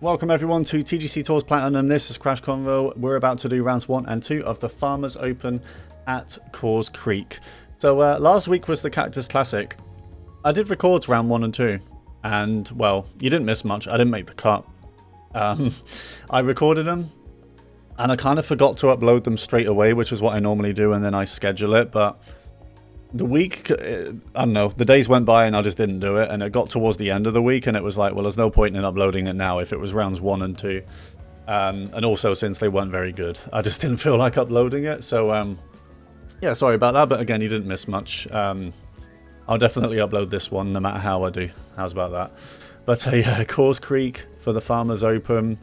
Welcome everyone to TGC Tours Platinum. This is Crash Convo. We're about to do rounds 1 and 2 of the Farmers Open at Coors Creek. So last week was the Cactus Classic. I did record round 1 and 2, and well, you didn't miss much. I didn't make the cut. I recorded them, and I kind of forgot to upload them straight away, which is what I normally do, and then I schedule it. But the week, I don't know, the days went by and I just didn't do it, and it got towards the end of the week and it was like, well, there's no point in uploading it now if it was rounds 1 and 2. And also, since they weren't very good, I just didn't feel like uploading it. So, yeah, sorry about that, but again, you didn't miss much. I'll definitely upload this one no matter how I do. How's about that? But yeah, Coors Creek for the Farmers Open.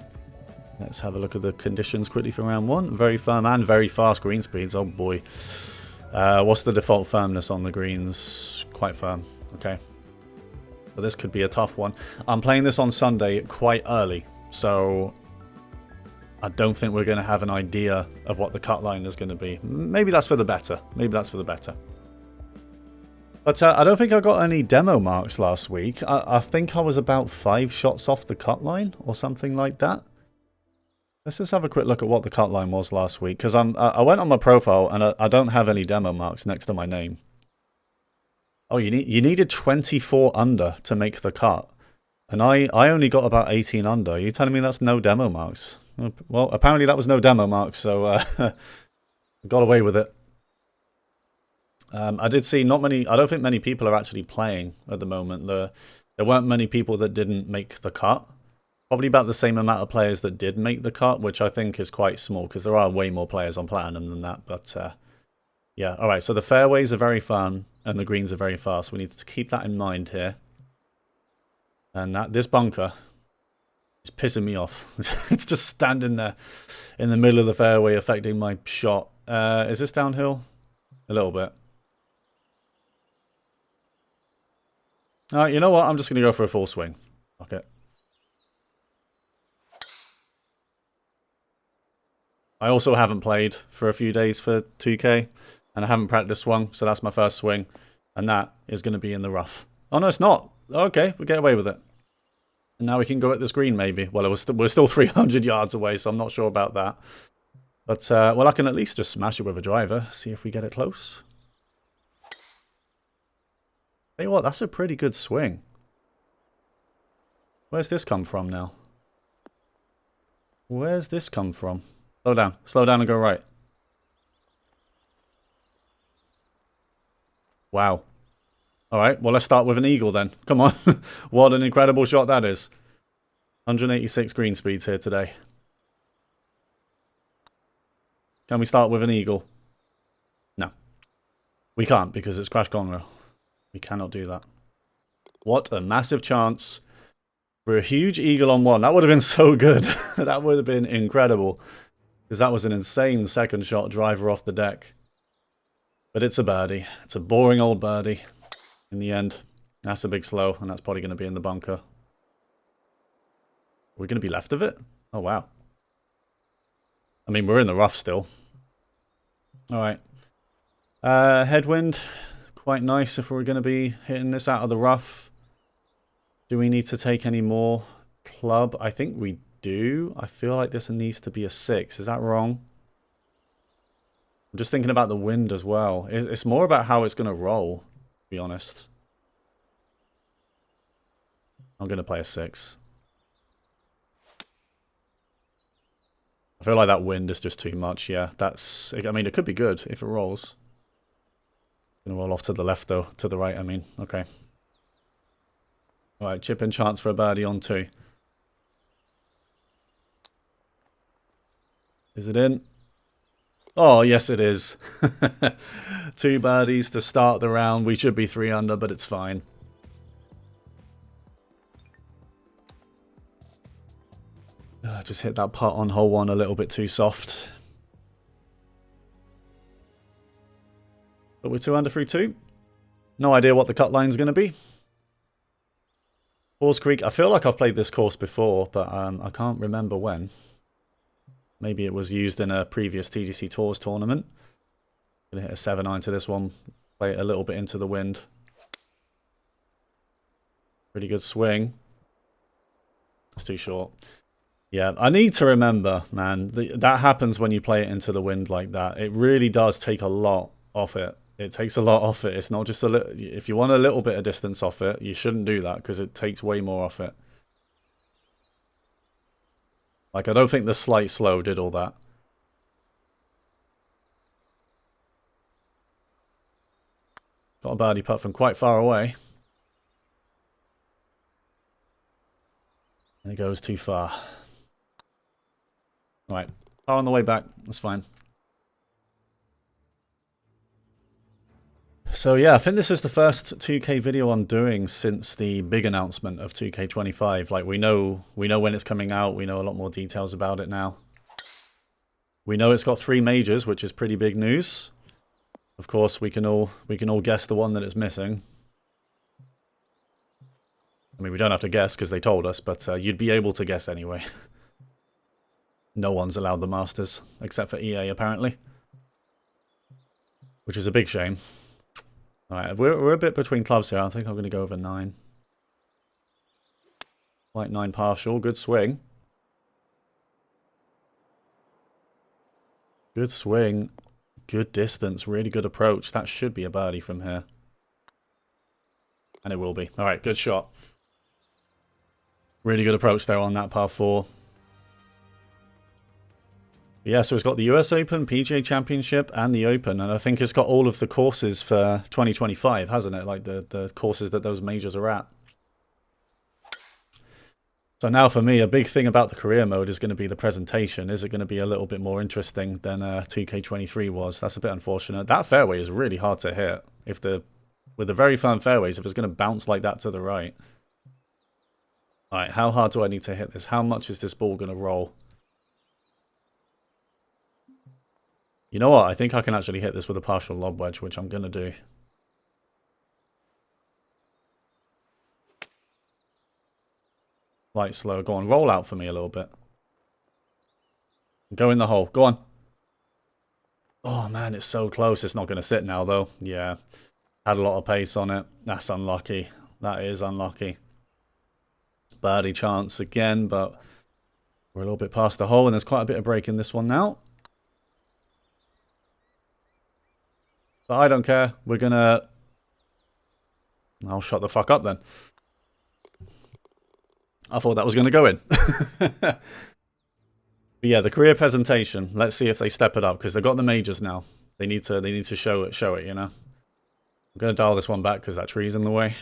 Let's have a look at the conditions quickly for round 1. Very firm and very fast green speeds. Oh boy. What's the default firmness on the greens? Quite firm. Okay. But this could be a tough one. I'm playing this on Sunday quite early, so I don't think we're going to have an idea of what the cut line is going to be. Maybe that's for the better. Maybe that's for the better. But I don't think I got any demo marks last week. I think I was about 5 shots off the cut line or something like that. Let's just have a quick look at what the cut line was last week, because I went on my profile and I don't have any demo marks next to my name. Oh, you needed 24 under to make the cut, and I only got about 18 under. Are you telling me that's no demo marks? Well, apparently that was no demo marks, so I got away with it. I did see not many. I don't think many people are actually playing at the moment. There weren't many people that didn't make the cut. Probably about the same amount of players that did make the cut, which I think is quite small because there are way more players on Platinum than that. But yeah, all right. So the fairways are very firm and the greens are very fast. We need to keep that in mind here. And this bunker is pissing me off. It's just standing there in the middle of the fairway, affecting my shot. Is this downhill? A little bit. You know what? I'm just going to go for a full swing. Okay. I also haven't played for a few days for 2K, and I haven't practiced swung, so that's my first swing, and that is going to be in the rough. Oh no, it's not. Okay, we get away with it. And now we can go at this green, maybe. Well, we're still 300 yards away, so I'm not sure about that. But, well, I can at least just smash it with a driver, see if we get it close. Tell you what, that's a pretty good swing. Where's this come from now? Where's this come from? Slow down and go right. Wow. Alright, well let's start with an eagle then. Come on. What an incredible shot that is. 186 green speeds here today. Can we start with an eagle? No. We can't because it's Crash Convo. We cannot do that. What a massive chance for a huge eagle on 1. That would have been so good. That would have been incredible. Because that was an insane second shot driver off the deck. But it's a birdie. It's a boring old birdie. In the end, that's a big slow, and that's probably going to be in the bunker. Are we going to be left of it? Oh, wow. I mean, we're in the rough still. Alright. Headwind. Quite nice if we're going to be hitting this out of the rough. Do we need to take any more club? I think we do. I feel like this needs to be a 6. Is that wrong? I'm just thinking about the wind as well. It's more about how it's going to roll, to be honest. I'm going to play a 6. I feel like that wind is just too much. Yeah, I mean, it could be good if it rolls. Going to roll off to the left, though. To the right, I mean. Okay. All right, chip in chance for a birdie on 2. Is it in? Oh, yes it is. 2 birdies to start the round. We should be 3 under, but it's fine. Just hit that putt on hole 1 a little bit too soft. But we're 2 under through 2. No idea what the cut line is going to be. Coors Creek. I feel like I've played this course before, but I can't remember when. Maybe it was used in a previous TGC Tours tournament. Gonna hit a 7-iron to this one. Play it a little bit into the wind. Pretty good swing. It's too short. Yeah, I need to remember, man. That happens when you play it into the wind like that. It really does take a lot off it. It takes a lot off it. It's not just a little. If you want a little bit of distance off it, you shouldn't do that because it takes way more off it. Like, I don't think the slight slow did all that. Got a birdie putt from quite far away. And it goes too far. Right, par on the way back. That's fine. So yeah, I think this is the first 2K video I'm doing since the big announcement of 2K25. Like we know when it's coming out. We know a lot more details about it now. We know it's got 3 majors, which is pretty big news. Of course, we can all guess the one that it's missing. I mean, we don't have to guess because they told us, but you'd be able to guess anyway. No one's allowed the Masters, except for EA, apparently. Which is a big shame. Alright, we're a bit between clubs here. I think I'm going to go over 9. Like 9 partial. Good swing. Good swing. Good distance. Really good approach. That should be a birdie from here. And it will be. Alright, good shot. Really good approach there on that par 4. Yeah, so it's got the US Open, PGA Championship, and the Open. And I think it's got all of the courses for 2025, hasn't it? Like the courses that those majors are at. So now for me, a big thing about the career mode is going to be the presentation. Is it going to be a little bit more interesting than 2K23 was? That's a bit unfortunate. That fairway is really hard to hit. With the very firm fairways, if it's going to bounce like that to the right. Alright, how hard do I need to hit this? How much is this ball going to roll? You know what? I think I can actually hit this with a partial lob wedge, which I'm going to do. Light slow. Go on, roll out for me a little bit. Go in the hole. Go on. Oh, man, it's so close. It's not going to sit now, though. Yeah. Had a lot of pace on it. That's unlucky. That is unlucky. Birdie chance again, but we're a little bit past the hole, and there's quite a bit of break in this one now. But I don't care. We're going to... I'll shut the fuck up then. I thought that was going to go in. But yeah, the career presentation. Let's see if they step it up because they've got the majors now. They need to show it, you know. I'm going to dial this one back because that tree's in the way.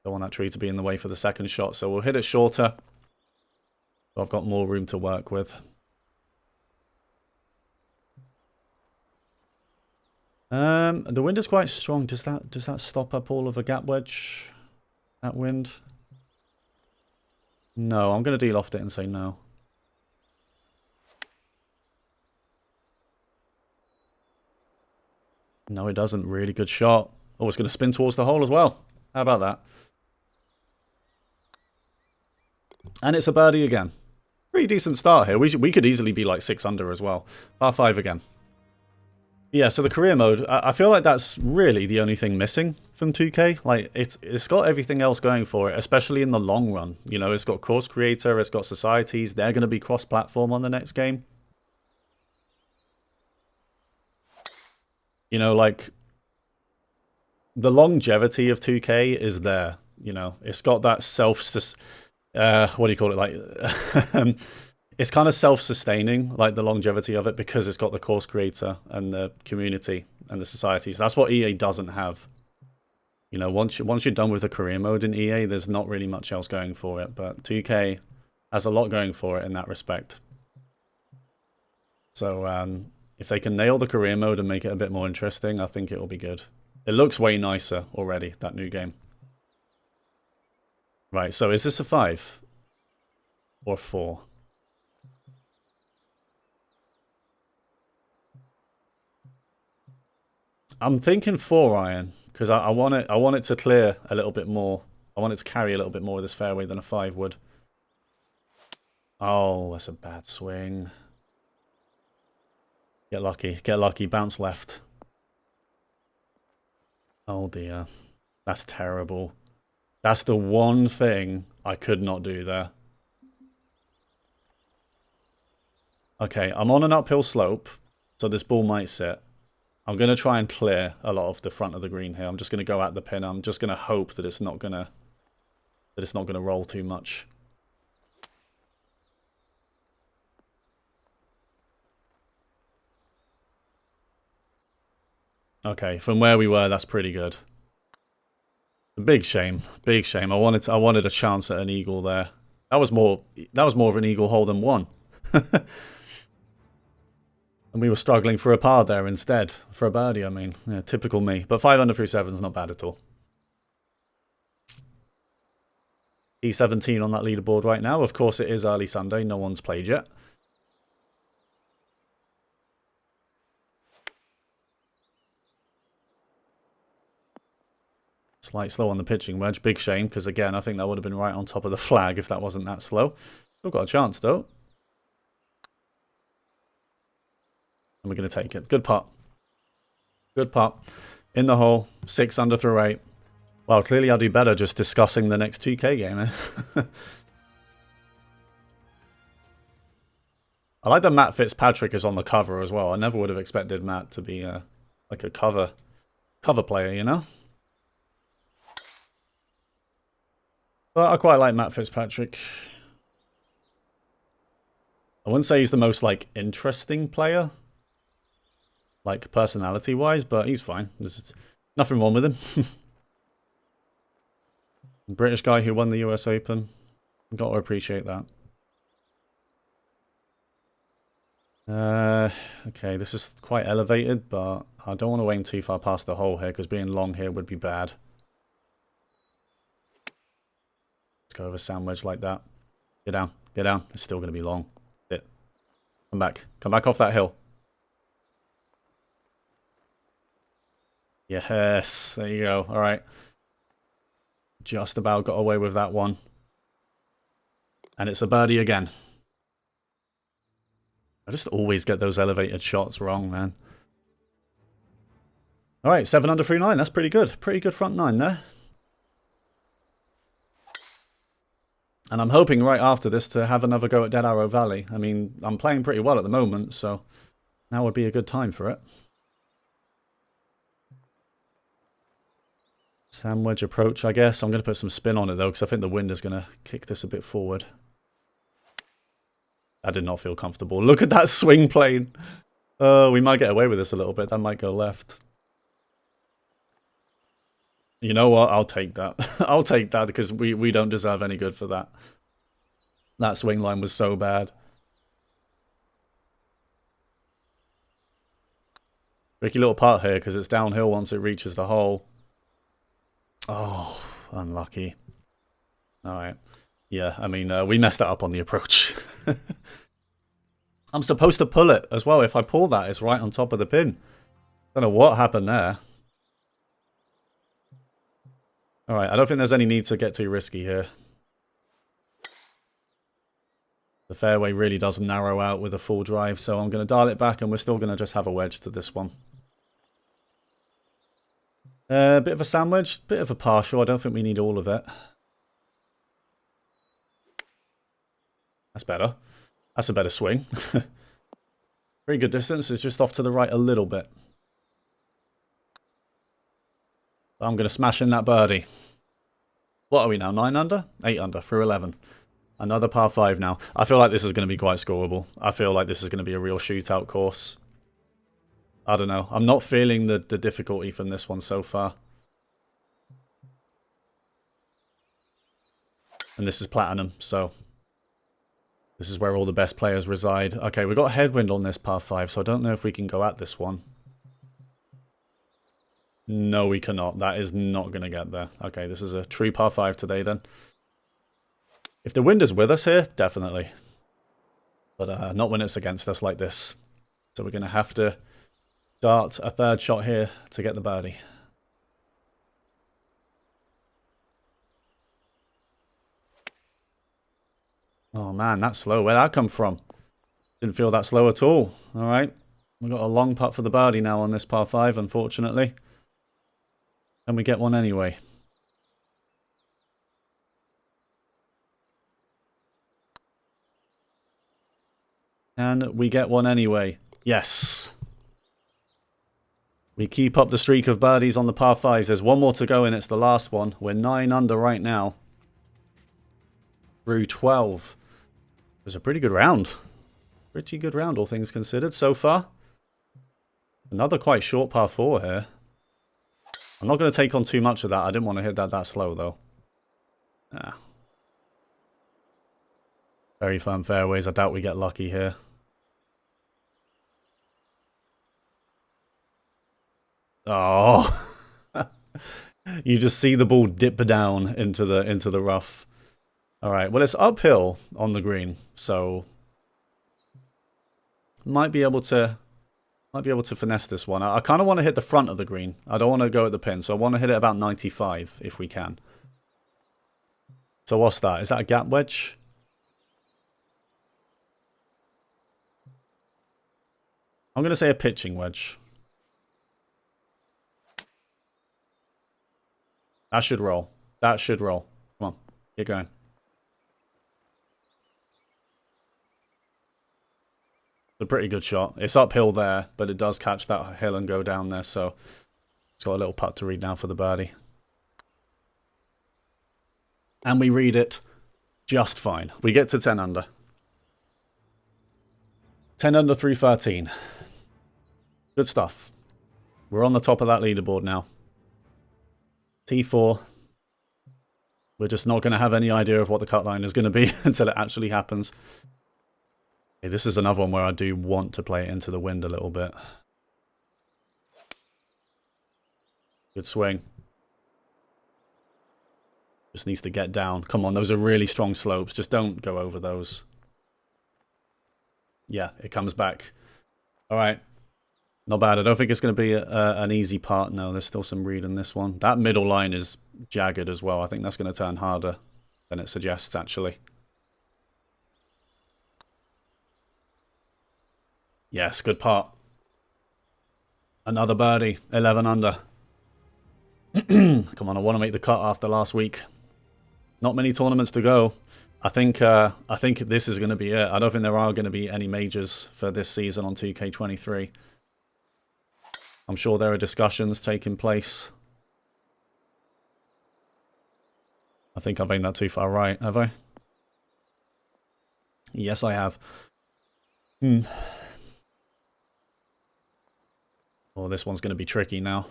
Don't want that tree to be in the way for the second shot, so we'll hit it shorter. So I've got more room to work with. The wind is quite strong. Does that stop up all of a gap wedge? That wind? No, I'm going to de-loft it and say no. No, it doesn't. Really good shot. Oh, it's going to spin towards the hole as well. How about that? And it's a birdie again. Pretty decent start here. We could easily be like 6 under as well. Par 5 again. Yeah, so the career mode, I feel like that's really the only thing missing from 2K. Like, it's got everything else going for it, especially in the long run. You know, it's got course creator, it's got societies. They're going to be cross-platform on the next game. You know, like, the longevity of 2K is there. You know, it's got that what do you call it? Like, it's kind of self-sustaining, like the longevity of it, because it's got the course creator and the community and the societies. That's what EA doesn't have. You know, once you're done with the career mode in EA, there's not really much else going for it. But 2K has a lot going for it in that respect. So if they can nail the career mode and make it a bit more interesting, I think it'll be good. It looks way nicer already, that new game. Right, so is this a 5 or 4? I'm thinking 4 iron because I want it to clear a little bit more. I want it to carry a little bit more of this fairway than a 5 would. Oh, that's a bad swing. Get lucky, bounce left. Oh dear, that's terrible. That's the one thing I could not do there. Okay, I'm on an uphill slope, so this ball might sit. I'm going to try and clear a lot of the front of the green here. I'm just going to go at the pin. I'm just going to hope that it's not going to roll too much. Okay, from where we were, that's pretty good. Big shame, big shame. I wanted a chance at an eagle there. That was more of an eagle hole than one. And we were struggling for a par there instead. For a birdie, I mean. Yeah, typical me. But 5 under through 7 is not bad at all. E17 on that leaderboard right now. Of course, it is early Sunday. No one's played yet. Slight slow on the pitching wedge. Big shame, because again, I think that would have been right on top of the flag if that wasn't that slow. Still got a chance, though. And we're going to take it. Good putt. Good putt. In the hole. 6 under through 8. Well, clearly I'll do better just discussing the next 2K game, eh? I like that Matt Fitzpatrick is on the cover as well. I never would have expected Matt to be like a cover player, you know? But I quite like Matt Fitzpatrick. I wouldn't say he's the most, like, interesting player. Like, personality-wise, but he's fine. There's nothing wrong with him. British guy who won the US Open. Got to appreciate that. Okay, this is quite elevated, but I don't want to aim too far past the hole here, because being long here would be bad. Let's go over sandwich like that. Get down, get down. It's still going to be long. Sit. Come back off that hill. Yes, there you go. All right. Just about got away with that one. And it's a birdie again. I just always get those elevated shots wrong, man. All right, 7 under through 9. That's pretty good. Pretty good front 9 there. And I'm hoping right after this to have another go at Dead Arrow Valley. I mean, I'm playing pretty well at the moment, so now would be a good time for it. Sandwich approach, I guess. I'm going to put some spin on it, though, because I think the wind is going to kick this a bit forward. That did not feel comfortable. Look at that swing plane. We might get away with this a little bit. That might go left. You know what? I'll take that. I'll take that because we don't deserve any good for that. That swing line was so bad. Tricky little putt here because it's downhill once it reaches the hole. Oh, unlucky. Alright. Yeah, I mean, we messed that up on the approach. I'm supposed to pull it as well. If I pull that, it's right on top of the pin. Don't know what happened there. Alright, I don't think there's any need to get too risky here. The fairway really does narrow out with a full drive, so I'm going to dial it back and we're still going to just have a wedge to this one. Bit of a sandwich, bit of a partial. I don't think we need all of it. That's better. That's a better swing. Very good distance. It's just off to the right a little bit. I'm going to smash in that birdie. What are we now? 9 under? 8 under through 11. Another par 5 now. I feel like this is going to be quite scoreable. I feel like this is going to be a real shootout course. I don't know. I'm not feeling the difficulty from this one so far. And this is Platinum, so this is where all the best players reside. Okay, we've got headwind on this par 5, so I don't know if we can go at this one. No, we cannot. That is not going to get there. Okay, this is a true par 5 today then. If the wind is with us here, definitely. But not when it's against us like this. So we're going to have to dart a third shot here to get the birdie. Oh man, that's slow. Where'd that come from? Didn't feel that slow at all. Alright. We've got a long putt for the birdie now on this par 5, unfortunately. And we get one anyway. And we get one anyway. Yes. We keep up the streak of birdies on the par 5s. There's one more to go and it's the last one. We're 9 under right now. Through 12. It was a pretty good round. Pretty good round, all things considered, so far. Another quite short par 4 here. I'm not going to take on too much of that. I didn't want to hit that slow, though. Ah. Very firm fairways. I doubt we get lucky here. Oh. You just see the ball dip down into the rough. All right. Well, it's uphill on the green, so might be able to finesse this one. I kind of want to hit the front of the green. I don't want to go at the pin, so I want to hit it about 95 if we can. So what's that? Is that a gap wedge? I'm going to say a pitching wedge. That should roll. That should roll. Come on. Get going. It's a pretty good shot. It's uphill there, but it does catch that hill and go down there, so it's got a little putt to read now for the birdie. And we read it just fine. We get to 10 under. 10 under 313. Good stuff. We're on the top of that leaderboard now. T4. We're just not going to have any idea of what the cut line is going to be until it actually happens. Okay, this is another one where I do want to play it into the wind a little bit. Good swing. Just needs to get down. Come on, those are really strong slopes. Just don't go over those. Yeah, it comes back. All right. Not bad. I don't think it's going to be an easy part. No, there's still some read in this one. That middle line is jagged as well. I think that's going to turn harder than it suggests, actually. Yes, good part. Another birdie. 11 under. Come on, I want to make the cut after last week. Not many tournaments to go. I think this is going to be it. I don't think there are going to be any majors for this season on 2K23. I'm sure there are discussions taking place. I think I've aimed that too far right, have I? Yes, I have. Oh, this one's going to be tricky now.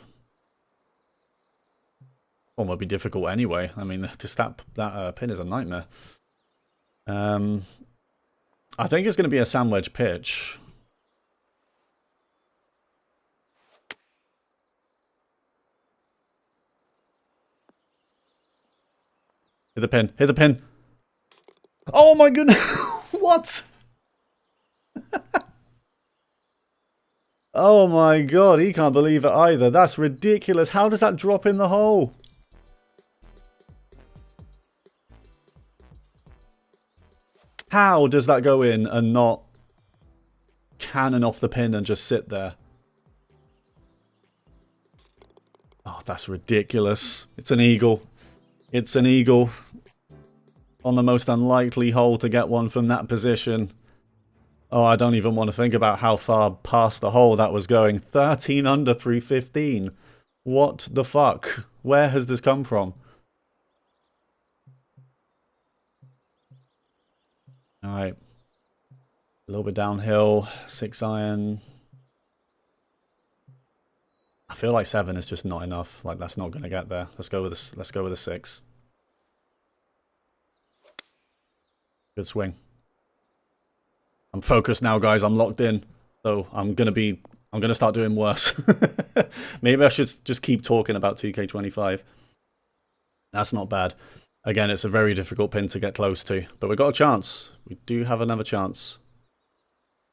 One would be difficult anyway. I mean, that pin is a nightmare. I think it's going to be a sand wedge pitch. Hit the pin. Hit the pin. Oh my goodness. What? Oh my god. He can't believe it either. That's ridiculous. How does that drop in the hole? How does that go in and not cannon off the pin and just sit there? Oh, that's ridiculous. It's an eagle. It's an eagle on the most unlikely hole to get one from that position. Oh, I don't even want to think about how far past the hole that was going. 13 under 315. What the fuck? Where has this come from? Alright. A little bit downhill. 6 iron. I feel like 7 is just not enough. Like, that's not going to get there. Let's go with this. Let's go with a 6. Good swing. I'm focused now, guys. I'm locked in. So I'm gonna start doing worse. Maybe I should just keep talking about 2K25. That's not bad. Again, it's a very difficult pin to get close to, but we've got a chance. We do have another chance.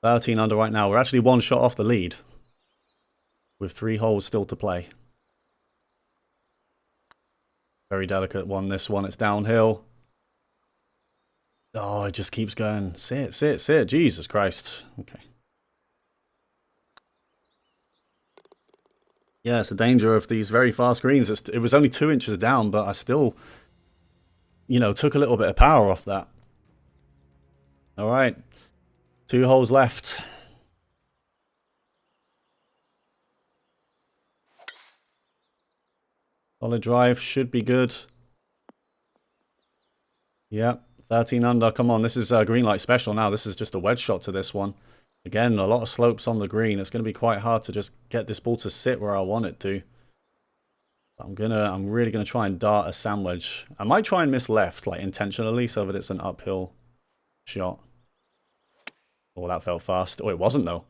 13 under right now. We're actually one shot off the lead, with 3 holes still to play. Very delicate one, this one. It's downhill. Oh, it just keeps going. Sit, sit, sit. Jesus Christ. Okay. Yeah, it's the danger of these very fast greens. It was only 2 inches down, but I still, you know, took a little bit of power off that. All right. 2 holes left. Solid drive, should be good. Yep, 13 under. Come on, this is a green light special now. This is just a wedge shot to this one. Again, a lot of slopes on the green. It's going to be quite hard to just get this ball to sit where I want it to. I'm really gonna try and dart a sand wedge. I might try and miss left, like intentionally, so that it's an uphill shot. Oh, that felt fast. Oh, it wasn't though.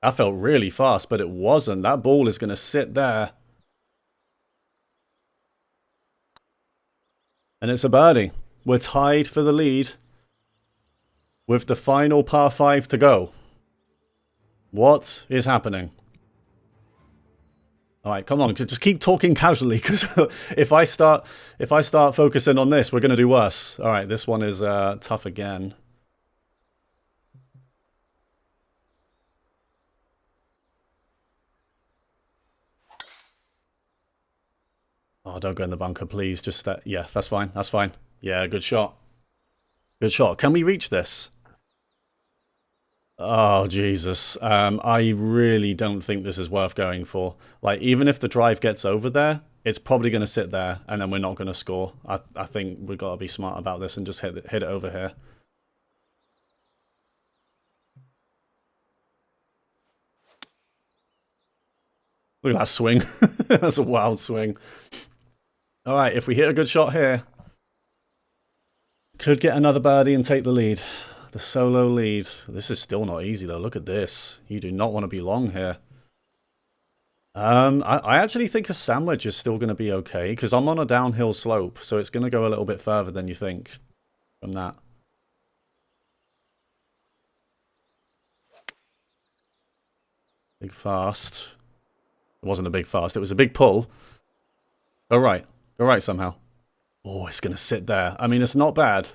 That felt really fast, but it wasn't. That ball is gonna sit there. And it's a birdie. We're tied for the lead with the final par 5 to go. What is happening? All right, come on, just keep talking casually, because if I start focusing on this, we're going to do worse. All right, this one is tough again. Oh, don't go in the bunker, please. Just that. Yeah, that's fine. That's fine. Yeah, good shot. Good shot. Can we reach this? Oh, Jesus. I really don't think this is worth going for. Like, even if the drive gets over there, it's probably going to sit there, and then we're not going to score. I think we've got to be smart about this and just hit it over here. Look at that swing. That's a wild swing. All right, if we hit a good shot here, could get another birdie and take the lead. The solo lead. This is still not easy though. Look at this. You do not want to be long here. I actually think a sandwich is still going to be okay, because I'm on a downhill slope, so it's going to go a little bit further than you think from that. Big fast. It wasn't a big fast. It was a big pull. Go right. Go right somehow. Oh, it's going to sit there. I mean, it's not bad.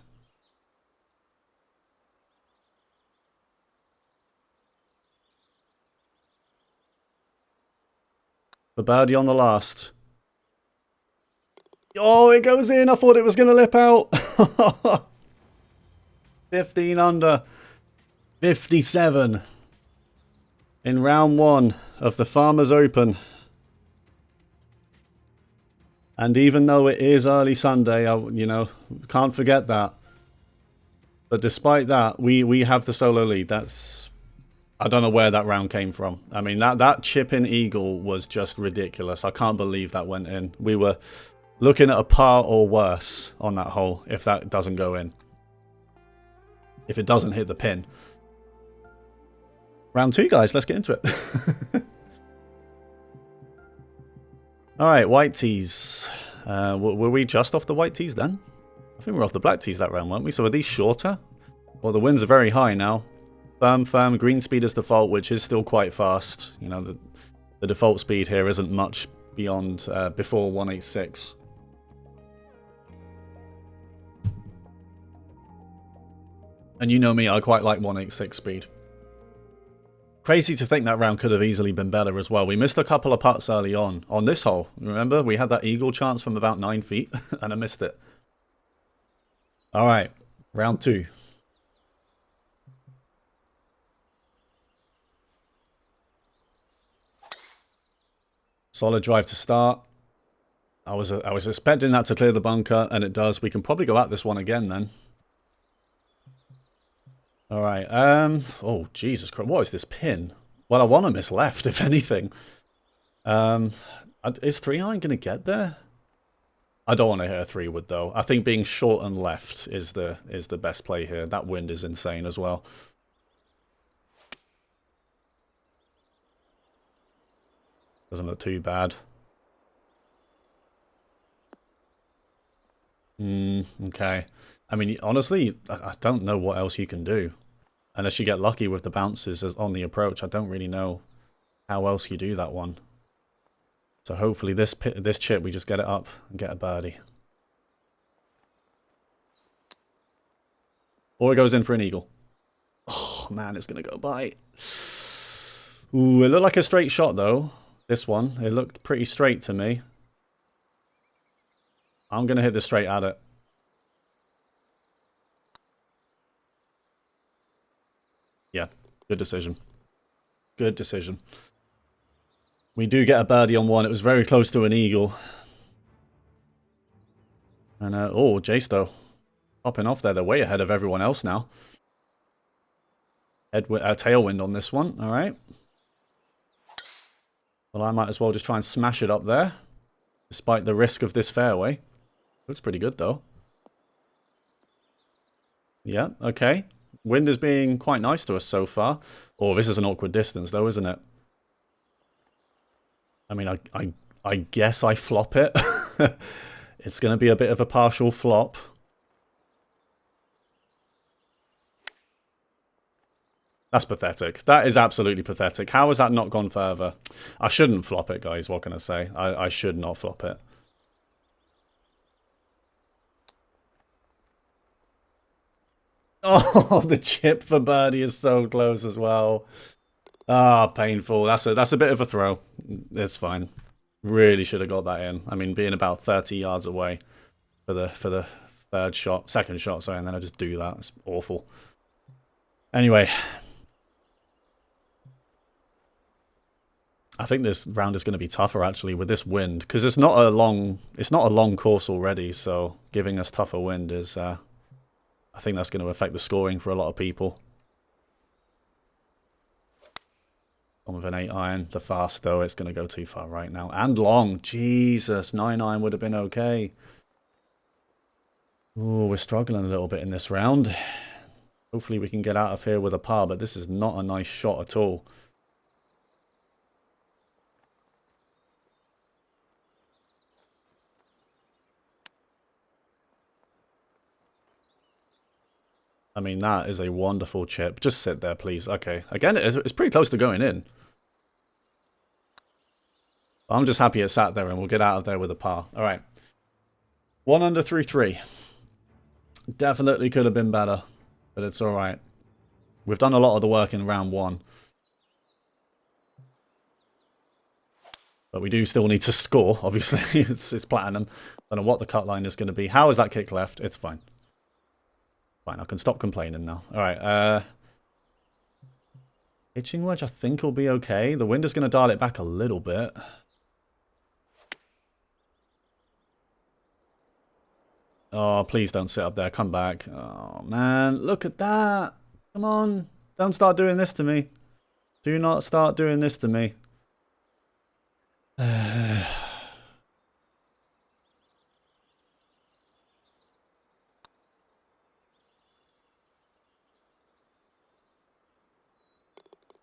The birdie on the last. Oh, it goes in. I thought it was going to lip out. 15 under. 57. In round 1 of the Farmers Open. And even though it is early Sunday, you know, can't forget that. But despite that, we have the solo lead. That's... I don't know where that round came from. I mean, that chip-in eagle was just ridiculous. I can't believe that went in. We were looking at a par or worse on that hole if that doesn't go in. If it doesn't hit the pin. Round 2, guys. Let's get into it. All right, white tees. Were we just off the white tees then? I think we were off the black tees that round, weren't we? So are these shorter? Well, the winds are very high now. Firm, green speed is default, which is still quite fast. You know, the default speed here isn't much beyond before 186. And you know me, I quite like 186 speed. Crazy to think that round could have easily been better as well. We missed a couple of putts early on this hole. Remember, we had that eagle chance from about 9 feet, and I missed it. All right, round 2. Solid drive to start. I was expecting that to clear the bunker, and it does. We can probably go at this one again then. All right. Oh, Jesus Christ. What is this pin? Well, I want to miss left, if anything. Is 3-iron going to get there? I don't want to hit a 3-wood, though. I think being short and left is the best play here. That wind is insane as well. Doesn't look too bad. Okay. I mean, honestly, I don't know what else you can do. Unless you get lucky with the bounces on the approach. I don't really know how else you do that one. So hopefully this chip, we just get it up and get a birdie. Or it goes in for an eagle. Oh, man, it's going to go by. Ooh, it looked like a straight shot, though. This one, it looked pretty straight to me. I'm going to hit this straight at it. Good decision. Good decision. We do get a birdie on one. It was very close to an eagle. And, oh, J-Stow. Popping off there. They're way ahead of everyone else now. Tailwind on this one. All right. Well, I might as well just try and smash it up there. Despite the risk of this fairway. Looks pretty good, though. Yeah, okay. Wind is being quite nice to us so far. Oh, this is an awkward distance, though, isn't it? I mean, I guess I flop it. It's going to be a bit of a partial flop. That's pathetic. That is absolutely pathetic. How has that not gone further? I shouldn't flop it, guys. What can I say? I should not flop it. Oh, the chip for birdie is so close as well. Ah, painful. That's a bit of a throw. It's fine. Really should have got that in. I mean, being about 30 yards away for the second shot, sorry, and then I just do that. It's awful. Anyway, I think this round is going to be tougher actually with this wind because it's not a long course already. So giving us tougher wind is, I think that's going to affect the scoring for a lot of people. On with an 8-iron, the fast though, it's going to go too far right now. And long, Jesus, 9-iron would have been okay. Oh, we're struggling a little bit in this round. Hopefully we can get out of here with a par, but this is not a nice shot at all. I mean, that is a wonderful chip. Just sit there, please. Okay. Again, it's pretty close to going in. I'm just happy it sat there and we'll get out of there with a par. All right. 1 under 3-3. Definitely could have been better, but it's all right. We've done a lot of the work in round 1. But we do still need to score, obviously. it's platinum. I don't know what the cut line is going to be. How is that kick left? It's fine. Fine, I can stop complaining now. All right, pitching wedge I think will be okay. The wind is going to dial it back a little bit. Oh, please don't sit up there. Come back. Oh, man, look at that. Come on. Don't start doing this to me. Do not start doing this to me.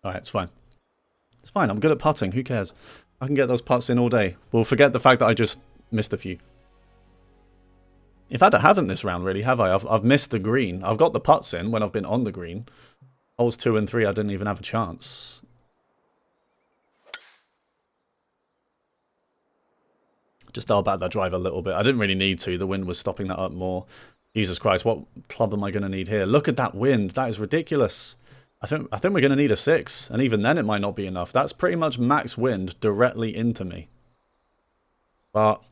Alright, it's fine. It's fine, I'm good at putting, who cares? I can get those putts in all day. We'll forget the fact that I just missed a few. In fact, I haven't this round really, have I? I've missed the green. I've got the putts in when I've been on the green. Holes 2 and 3, I didn't even have a chance. Just dial back that drive a little bit. I didn't really need to. The wind was stopping that up more. Jesus Christ, what club am I going to need here? Look at that wind. That is ridiculous. I think we're going to need a 6, and even then it might not be enough. That's pretty much max wind directly into me. But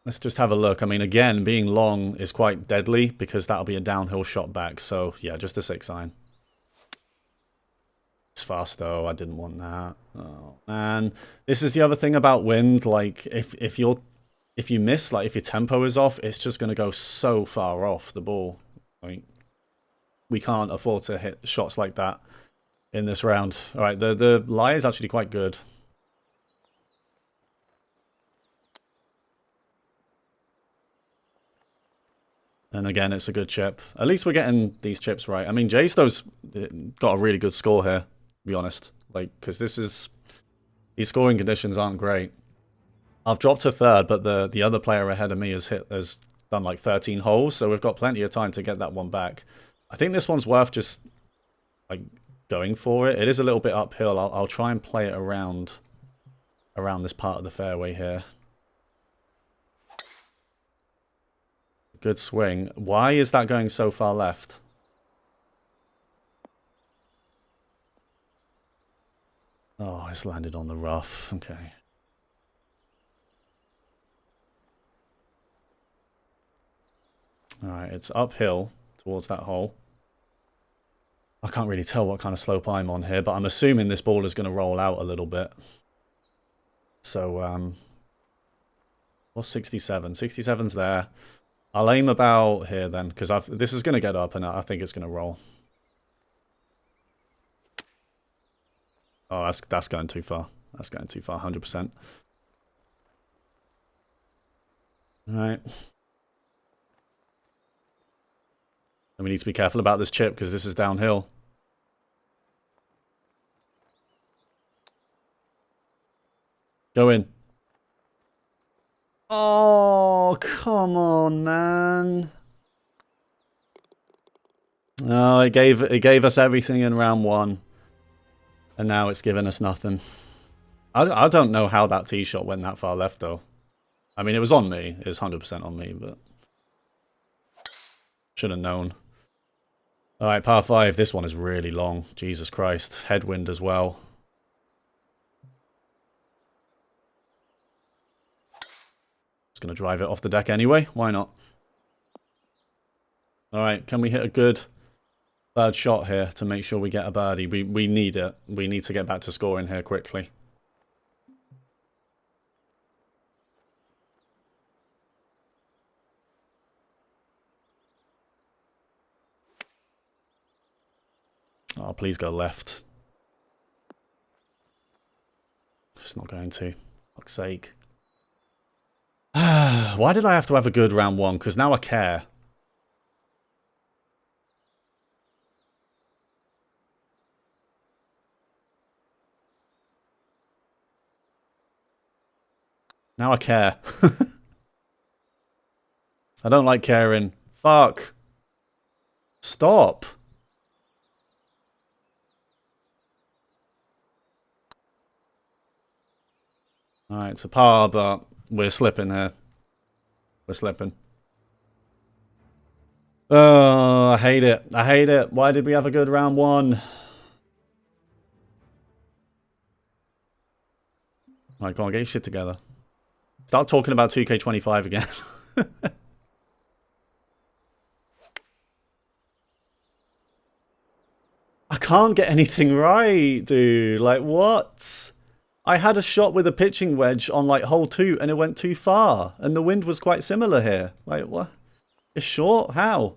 let's just have a look. I mean, again, being long is quite deadly because that'll be a downhill shot back. So, yeah, just a 6-iron. It's fast, though. I didn't want that. Oh, man. This is the other thing about wind. Like, if you miss, like, if your tempo is off, it's just going to go so far off the ball. Like, we can't afford to hit shots like that in this round. All right, the lie is actually quite good. And again, it's a good chip. At least we're getting these chips right. I mean, J-Stow's got a really good score here, to be honest. Like, because these scoring conditions aren't great. I've dropped to 3rd, but the other player ahead of me has done like 13 holes, so we've got plenty of time to get that one back. I think this one's worth just like going for it. It is a little bit uphill. I'll try and play it around this part of the fairway here. Good swing. Why is that going so far left? Oh, it's landed on the rough. Okay. Alright, it's uphill towards that hole. I can't really tell what kind of slope I'm on here, but I'm assuming this ball is going to roll out a little bit. So, what's 67? 67's there. I'll aim about here then, because this is going to get up and I think it's going to roll. Oh, that's going too far. That's going too far, 100%. All right. And we need to be careful about this chip because this is downhill. Go in. Oh, come on, man. Oh, it gave us everything in round one. And now it's given us nothing. I don't know how that tee shot went that far left, though. I mean, it was on me. It was 100% on me, but... should have known. Alright, par 5. This one is really long. Jesus Christ. Headwind as well. Just going to drive it off the deck anyway. Why not? Alright, can we hit a good third shot here to make sure we get a birdie? We need it. We need to get back to scoring here quickly. Oh, please go left. It's not going to. Fuck's sake. Why did I have to have a good round one? Because now I care. Now I care. I don't like caring. Fuck. Stop. Alright, it's a par, but we're slipping here. We're slipping. Oh, I hate it. I hate it. Why did we have a good round one? Alright, go on, get your shit together. Start talking about 2K25 again. I can't get anything right, dude. Like, what? I had a shot with a pitching wedge on, like, hole 2, and it went too far. And the wind was quite similar here. Like, what? It's short? How?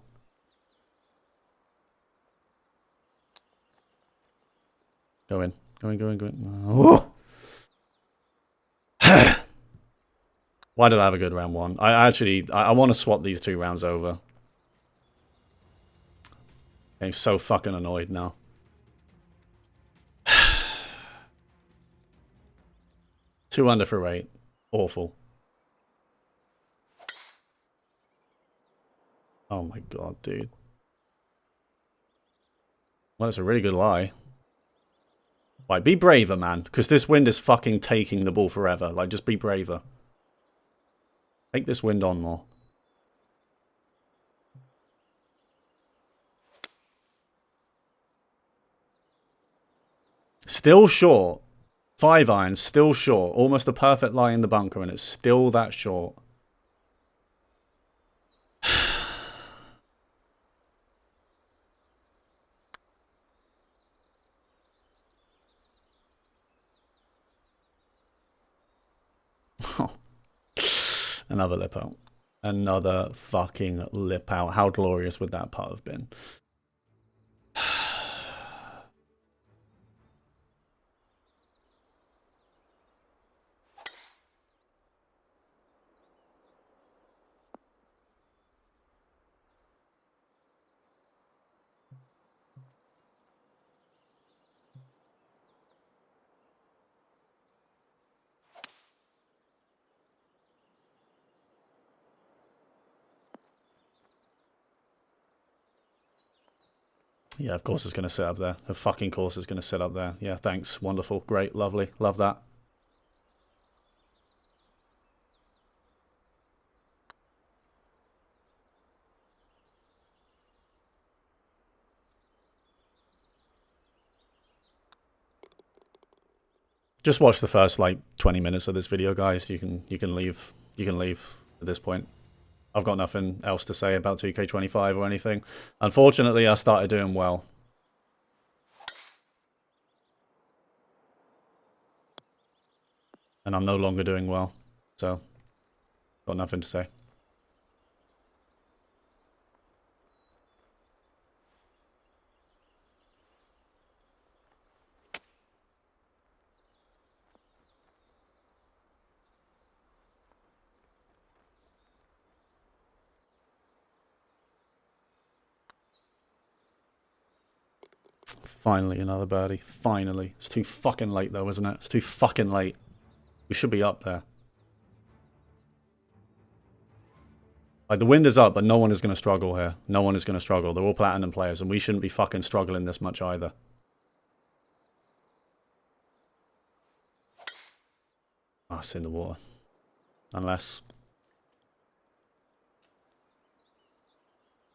Go in. Go in, go in, go in. Oh. Why did I have a good round one? I want to swap these 2 rounds over. I'm so fucking annoyed now. 2 under for 8. Awful. Oh my god, dude. Well, it's a really good lie. Right, be braver, man. Because this wind is fucking taking the ball forever. Like, just be braver. Take this wind on more. Still short. 5 iron, still short. Almost a perfect lie in the bunker, and it's still that short. Another lip out. Another fucking lip out. How glorious would that part have been? Yeah, of course it's going to sit up there. Of fucking course it's going to sit up there. Yeah, thanks. Wonderful. Great. Lovely. Love that. Just watch the first, like, 20 minutes of this video, guys. You can leave. You can leave at this point. I've got nothing else to say about 2K25 or anything. Unfortunately, I started doing well. And I'm no longer doing well. So, got nothing to say. Finally, another birdie. Finally. It's too fucking late though, isn't it? It's too fucking late. We should be up there. Like, the wind is up, but no one is going to struggle here. No one is going to struggle. They're all Platinum players, and we shouldn't be fucking struggling this much either. Oh, it's in the water. Unless...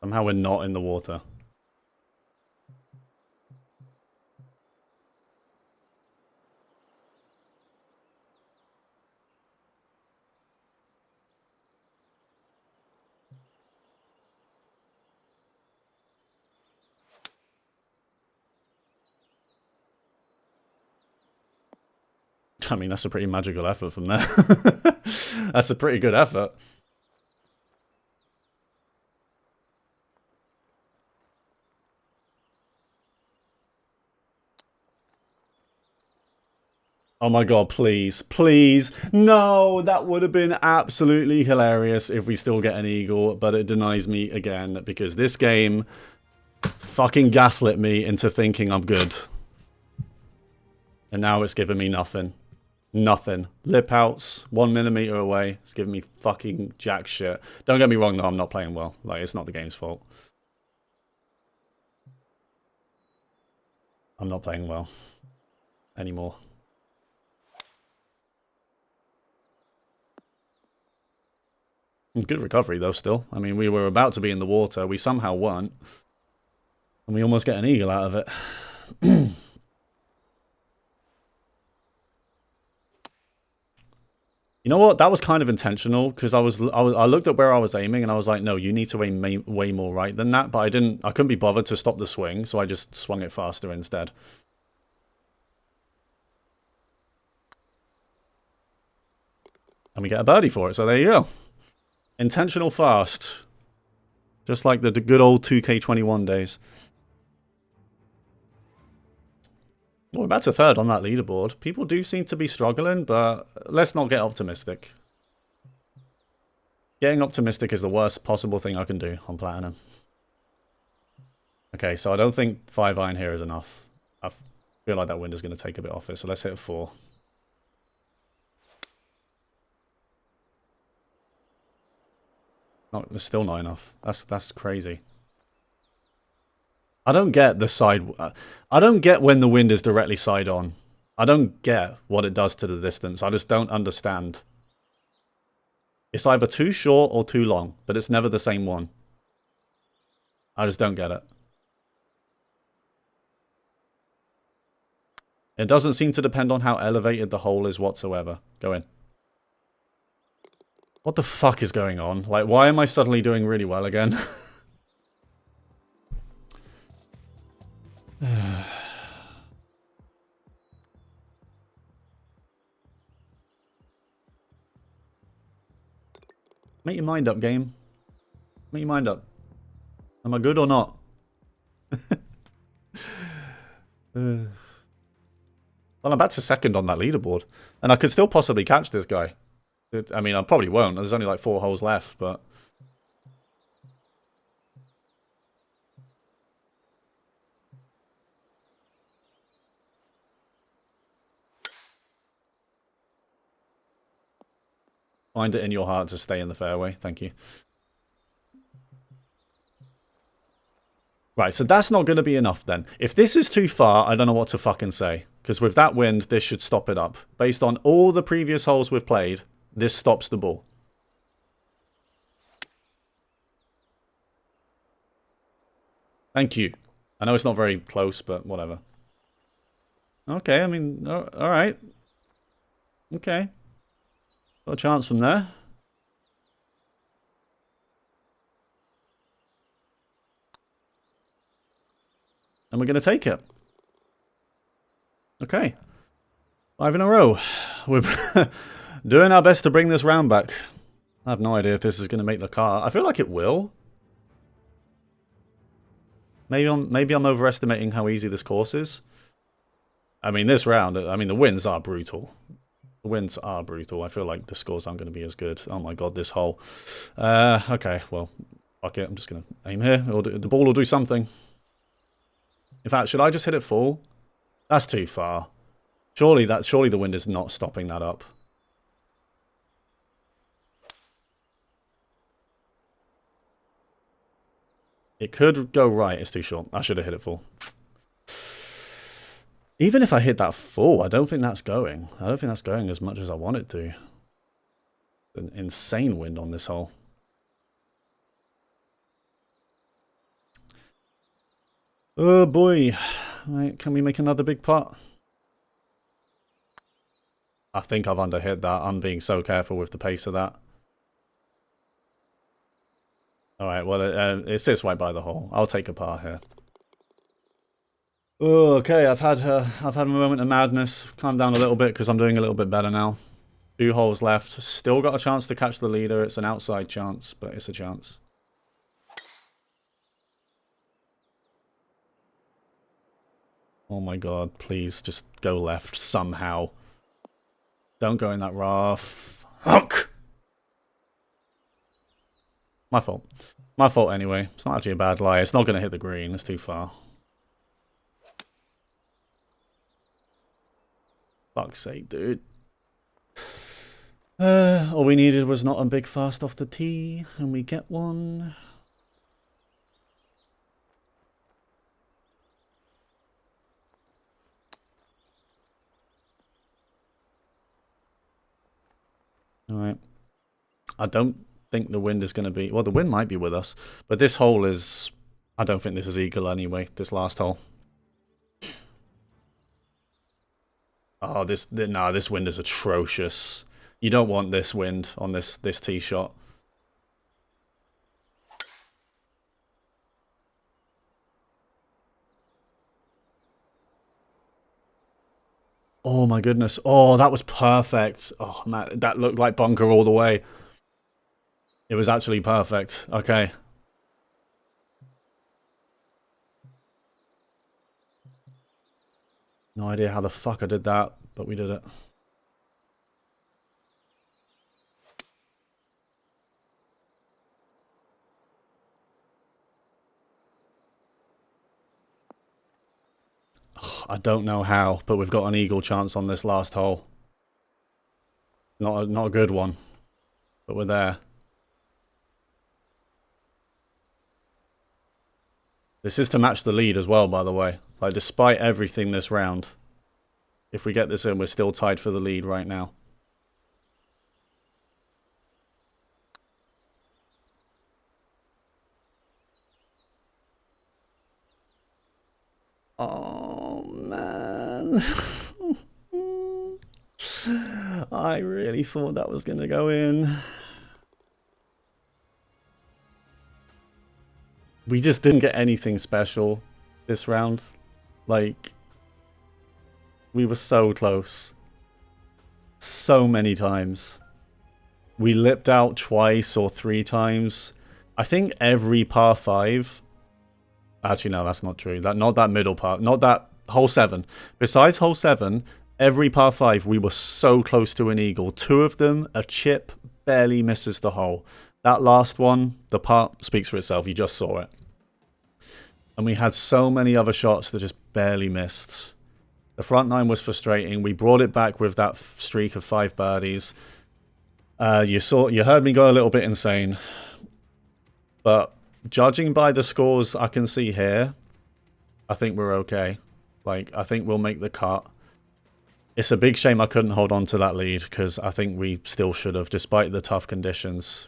somehow we're not in the water. I mean, that's a pretty magical effort from there. That's a pretty good effort. Oh my god, please. Please. No, that would have been absolutely hilarious if we still get an eagle, but it denies me again because this game fucking gaslit me into thinking I'm good. And now it's giving me nothing. Nothing. Lip outs, 1 millimeter away. It's giving me fucking jack shit. Don't get me wrong though, I'm not playing well. Like, it's not the game's fault. I'm not playing well anymore. Good recovery though still. I mean, we were about to be in the water. We somehow weren't. And we almost get an eagle out of it. You know what? That was kind of intentional because I looked at where I was aiming and I was like, no, you need to aim way more right than that. But I couldn't be bothered to stop the swing, so I just swung it faster instead. And we get a birdie for it, so there you go. Intentional fast. Just like the good old 2K21 days. Well, we're about to third on that leaderboard. People do seem to be struggling, but let's not get optimistic. Getting optimistic is the worst possible thing I can do on Platinum. Okay, so I don't think 5-iron here is enough. I feel like that wind is going to take a bit off it, so let's hit a 4. No, it's still not enough. That's crazy. I don't get the side... I don't get when the wind is directly side on. I don't get what it does to the distance. I just don't understand. It's either too short or too long, but it's never the same one. I just don't get it. It doesn't seem to depend on how elevated the hole is whatsoever. Go in. What the fuck is going on? Like, why am I suddenly doing really well again? Make your mind up, game. Make your mind up. Am I good or not? Well, I'm back to second on that leaderboard. And I could still possibly catch this guy. I mean, I probably won't. There's only like 4 holes left, but... Find it in your heart to stay in the fairway. Thank you. Right, so that's not going to be enough then. If this is too far, I don't know what to fucking say. Because with that wind, this should stop it up. Based on all the previous holes we've played, this stops the ball. Thank you. I know it's not very close, but whatever. Okay, I mean, alright. Okay. Got a chance from there. And we're going to take it. Okay. 5 in a row. We're doing our best to bring this round back. I have no idea if this is going to make the cut. I feel like it will. Maybe I'm overestimating how easy this course is. I mean, this round, I mean, the winds are brutal. The winds are brutal. I feel like the scores aren't going to be as good. Oh my god, this hole. Okay, well, fuck it. I'm just going to aim here. The ball will do something. In fact, should I just hit it full? That's too far. Surely the wind is not stopping that up. It could go right. It's too short. I should have hit it full. Even if I hit that full, I don't think that's going. I don't think that's going as much as I want it to. An insane wind on this hole. Oh boy. Right, can we make another big putt? I think I've underhit that. I'm being so careful with the pace of that. Alright, well, it sits right by the hole. I'll take a par here. Oh, okay, I've had a moment of madness. Calm down a little bit because I'm doing a little bit better now. 2 holes left. Still got a chance to catch the leader. It's an outside chance, but it's a chance. Oh my god, please just go left somehow. Don't go in that rough. Honk! My fault. My fault anyway. It's not actually a bad lie. It's not going to hit the green. It's too far. Fuck's sake, dude. All we needed was not a big fast off the tee, and we get one. Alright. I don't think the wind is going to be... Well, the wind might be with us. But this hole is... I don't think this is eagle anyway, this last hole. Oh, this wind is atrocious. You don't want this wind on this tee shot. Oh my goodness. Oh, that was perfect. Oh man, that looked like bunker all the way. It was actually perfect. Okay. No idea how the fuck I did that, but we did it. I don't know how, but we've got an eagle chance on this last hole. Not a good one, but we're there. This is to match the lead as well, by the way. Like, despite everything this round, if we get this in, we're still tied for the lead right now. Oh, man. I really thought that was going to go in. We just didn't get anything special this round. Like, we were so close. So many times. We lipped out twice or 3 times. I think every par 5... Actually, no, that's not true. Not that middle part. Not that hole 7. Besides hole 7, every par 5, we were so close to an eagle. 2 of them, a chip barely misses the hole. That last one, the part speaks for itself. You just saw it. And we had so many other shots that just barely missed. The front 9 was frustrating. We brought it back with that streak of 5 birdies. You heard me go a little bit insane. But judging by the scores I can see here, I think we're okay. Like, I think we'll make the cut. It's a big shame I couldn't hold on to that lead, because I think we still should have, despite the tough conditions.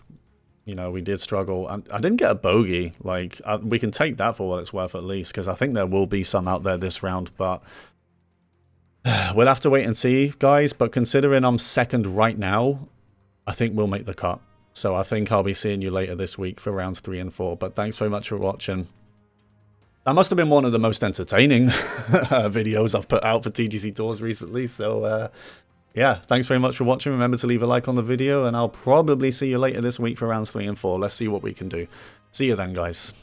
You know, we did struggle. I didn't get a bogey. Like, we can take that for what it's worth at least, because I think there will be some out there this round, but we'll have to wait and see, guys. But considering I'm second right now, I think we'll make the cut. So I think I'll be seeing you later this week for rounds 3 and 4. But thanks very much for watching. That must have been one of the most entertaining videos I've put out for TGC Tours recently. So yeah, thanks very much for watching. Remember to leave a like on the video, and I'll probably see you later this week for rounds 3 and 4. Let's see what we can do. See you then, guys.